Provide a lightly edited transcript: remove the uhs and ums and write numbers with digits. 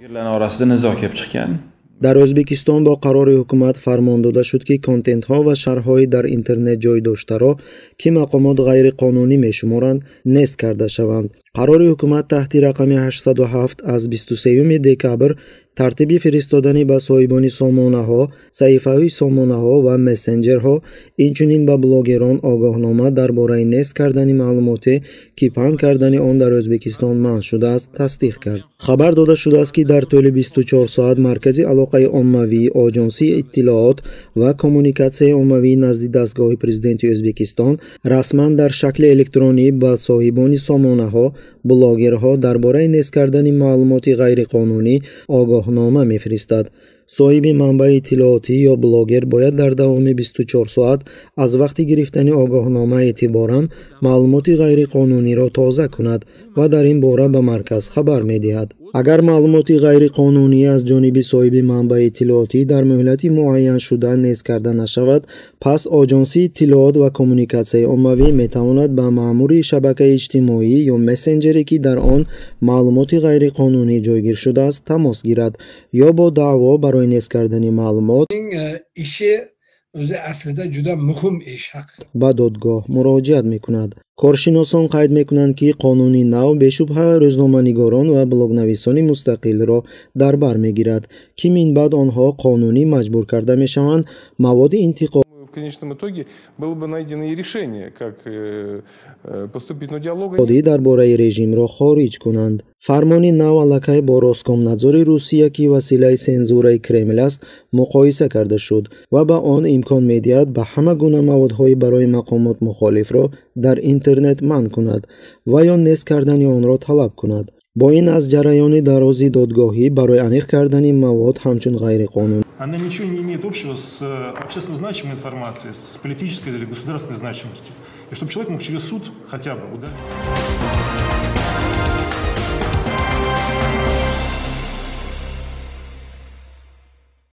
Blogerlar orasida nizo kelib chiqqan. در ازبکستان با قرار حکومت فرمان داده شد که کانتنت ها و شرح‌های در اینترنت جای داشته را که مقامات غیر قانونی میشمارند نصب کرده شوند. قرار حکومت تحت رقم 807 از 23 دکبر ترتیب فرستادن به صاحبان سامانه ها، صحیفه های سامانه ها و مسنجر ها، اینچنین به بلاگران آگاهنامه درباره نصب کردن معلوماتی که پهن کردن آن در ازبکستان منع شده است تصدیق کرد. خبر داده شده است که در طول 24 ساعت مرکز علاقه عمومی آژانسی اطلاعات و کمونیکاسیون عمومی نزد دستگاه پرزیدنت ازبکستان رسما در شکل الکترونی به صاحبان سامانه ها، بلاگرها درباره نصب کردن معلومات غیر قانونی آگاهنامه میفرستد. صاحب منبع اطلاعاتی یا بلاگر باید در دوام 24 ساعت از وقت گرفتن آگاهنامه اعتباراً معلومات غیر قانونی را تازه کند و در این باره به مرکز خبر می‌دهد. اگر معلومات غیر قانونی از جانب صاحب منبع اطلاعاتی در مهلت معین شده نصب کرده نشود، پس آژانسی اطلاعات و کمونیکاسیون عمومی میتواند به مأمور شبکه اجتماعی یا مسنجری که در آن معلومات غیر قانونی جایگیر شده است تماس گیرد یا با دعوا برای نصب کردن معلومات o'zi aslida juda muhim ish haqida به دادگاه مراجعت میکند. کارشناسان قید میکنند که قانونی نو به شبهه روزنامه‌نگاران و بلاگ‌نویسان مستقل را در بر میگیرد که من بعد آنها قانونی مجبور کرده میشوند مواد انتقادی В конечном итоге было бы найдено и решение, как поступить, но диалога درباره رژیم را خارج کنند. فرمان نو علاقه با روسکومنادزور روسیه که وسیله سنزور کرمل است مقایسه کرده شد و به آن امکان می‌دهد به همه گونه موادهای برای مقامات مخالف را در اینترنت منع کند و یا نصب کردن آن را طلب کند. با این از جریان درازی دادگاهی برای انیق کردن مواد همچون غیر قانونی Она ничего не имеет общего с общественно значимой информацией, с политической или государственной значимостью. И чтобы человек мог через суд хотя бы удалить.